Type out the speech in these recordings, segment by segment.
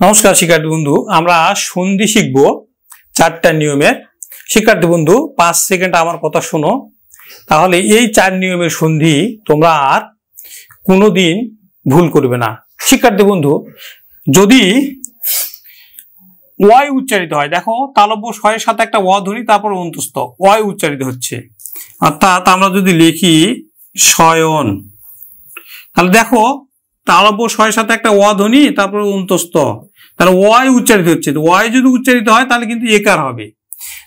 নমস্কার শিক্ষার্থী বন্ধু, আমরা সন্ধি শিখব চারটা নিয়মের। শিক্ষার্থী বন্ধু 5 সেকেন্ড আমার কথা শোনো, তাহলে এই 4 নিয়মের সন্ধি তোমরা আর কোনোদিন ভুল করবে না। শিক্ষার্থী বন্ধু, যদি ওয়াই উচ্চারিত হয়, দেখো তালব্য শয়ের সাথে একটা ওয়া ধ্বনি, তারপর অন্তস্থ ওয়াই উচ্চারিত হচ্ছে, অর্থাৎ আমরা যদি লিখি শয়ন, তাহলে দেখো তালব্য শয়ের সাথে একটা ওয়া ধ্বনি, তারপর অন্তস্থ, তাহলে ওয়াই উচ্চারিত হচ্ছে। ওয়াই যদি উচ্চারিত হয় তাহলে কিন্তু একার হবে।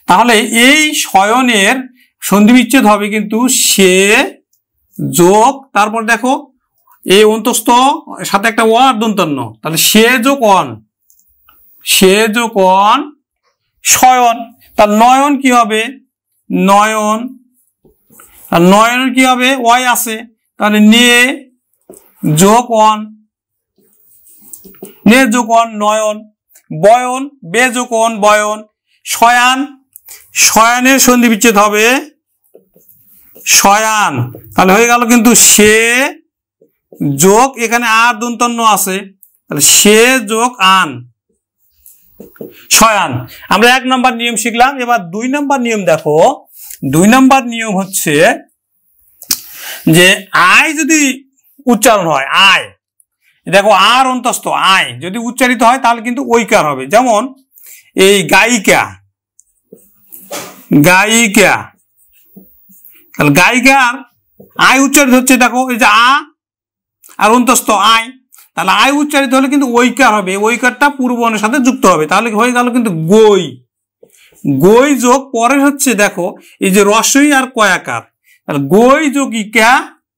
তাহলে এই শয়নের সন্ধি বিচ্ছেদ হবে কিন্তু সে যোগ, তারপর দেখো এই অন্তস্থ সাথে একটা ওয়া আর দন্তন্য, তাহলে সে যোগ অন, সে যোগ অন শয়ন। তার নয়ন কি হবে? নয়ন। আর নয়ন কি হবে? ওয়াই আছে, তাহলে নে যোগ অন, নে যোগ অন নয়ন। বয়ন, বে যোগ অন বয়ন। শয়ান, শয়ানের সন্ধি বিচ্ছেদ হবে শয়ান, তাহলে হয়ে গেল কিন্তু সে যোগ এখানে আর দন্তন্য আছে, তাহলে সে যোগ আন শয়ান। আমরা 1 নম্বর নিয়ম শিখলাম। এবার 2 নম্বর নিয়ম দেখো। 2 নম্বর নিয়ম হচ্ছে যে আয় যদি উচ্চারণ হয়, আয় দেখো আর অন্তস্থ আয় যদি উচ্চারিত হয় তাহলে কিন্তু ঐকার হবে। যেমন এই গায়িকা, গায়িকা, তাহলে গায়িকার আয় উচ্চারিত হচ্ছে, দেখো এই যে আ আর অন্তস্থ আয়, তাহলে আয় উচ্চারিত হলে কিন্তু ঐকার হবে, ঐকারটা পূর্ববর্ণের সাথে যুক্ত হবে, তাহলে হয়ে গেল কিন্তু গই। গই যোগ পরের হচ্ছে দেখো এই যে রস্বই আর কয়াকার, তাহলে গই যোগ ইকা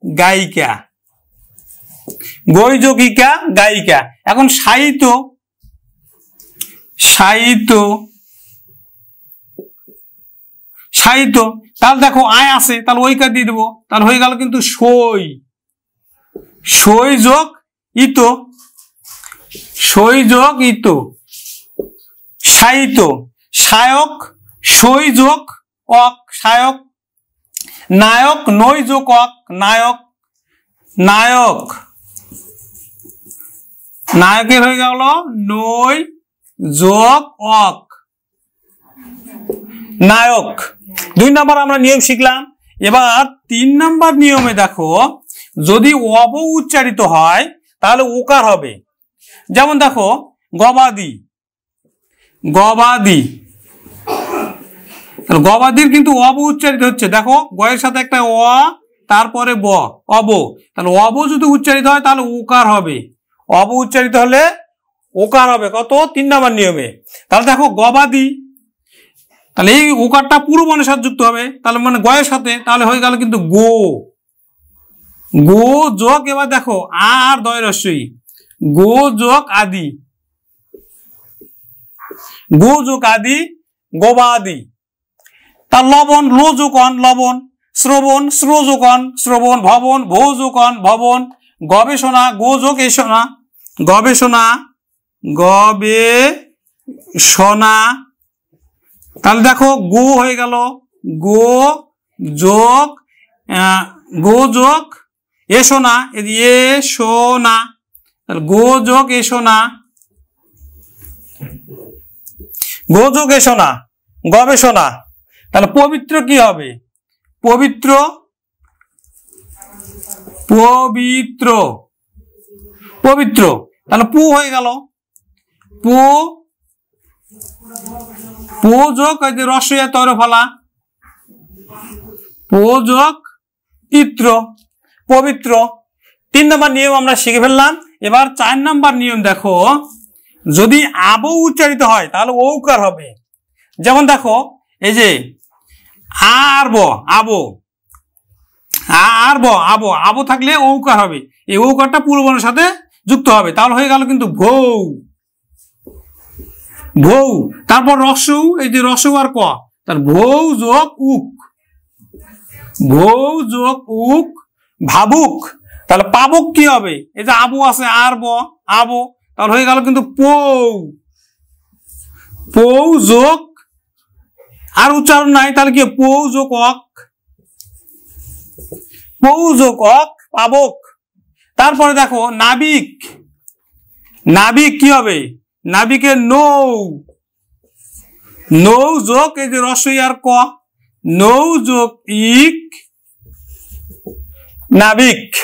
গায়িকা, গই যোগ ইকা গায়িকা। এখন সাহিত্য, সাহিত্য, সাহিত্য, তাহলে দেখো আয় আছে, তাহলে ঐকার দিয়ে দেবো, তাহলে হয়ে গেল কিন্তু সই, সই যোগ ইতো, সই যোগ ইতো সাহিত্য। সায়ক, সই যোগ অক সায়ক। নায়ক, নই যোগ অক নায়ক, নায়ক, নায়কের হয়ে গেল নই যোগ অক নায়ক। 2 নম্বর আমরা নিয়ম শিখলাম। এবার 3 নম্বর নিয়মে দেখো যদি অব উচ্চারিত হয় তাহলে ওকার হবে। যেমন দেখো গবাদি, গবাদি, গবাদির কিন্তু অব উচ্চারিত হচ্ছে, দেখো গয়ের সাথে একটা অ তারপরে ব, অব, তাহলে অব যদি উচ্চারিত হয় তাহলে ওকার হবে। অব উচ্চারিত হলে ওকার হবে কত? 3 নম্বর নিয়মে। তাহলে দেখো গবাদি, তাহলে এই ওকারটা পূর্ববর্ণের সাথে যুক্ত হবে, তাহলে মানে গয়ের সাথে, তাহলে হয়ে গেল কিন্তু গো, গো যোগ এবার দেখো আর দয় রস্বই, গো যোগ আদি, গো যোগ আদি গবাদি। তার লবণ, লো যোগ অন লবণ। শ্রবণ, শ্রো যোগ অন শ্রবণ। ভবন, ভো যোগ অন ভবন। গবেষণা, গো যোগ এষণা গবেষণা, গবেষণা। তাহলে দেখো গো হয়ে গেল গো যোগ, গো যোগ এষণা, এষণা, তাহলে গো যোগ এষণা, গো যোগ এষণা গবেষণা। তাহলে পবিত্র কি হবে? পবিত্র, পবিত্র, পবিত্র, তাহলে পু হয়ে গেল পু, পু যোগ ওই যে রস্বই তৈর ফলা, পু যোগ পিত্র, পবিত্র। 3 নম্বর নিয়ম আমরা শিখে ফেললাম। এবার 4 নম্বর নিয়ম দেখো যদি আব উচ্চারিত হয় তাহলে ঔকার হবে। যেমন দেখো এই যে আর ব, আবো, আর ব আবো, আবো থাকলে ঔকার হবে, এই ঔকারটা পূর্ববর্ণের সাথে যুক্ত হবে, তাহলে হয়ে গেল কিন্তু ভৌ, ভৌ। তারপর রস্যৌ, এই যে রস্যৌ আর ক, তার ভৌ যোগ উক, ভৌ যোগ উক ভাবুক। তাহলে পাবক কি হবে? এই যে আবু আছে আর ব আবো, তাহলে হয়ে গেল কিন্তু পৌ, পৌ যোগ আর উচ্চারণ নাই, তাহলে কি পৌ যোগ অক, পৌ যোগ অক পাবক। তারপরে দেখো নাবিক, নাবিক কি হবে? নাবিকের নৌ, নৌ যোগ এই যে রস্বই আর ক, নৌ যোগ ইক নাবিক।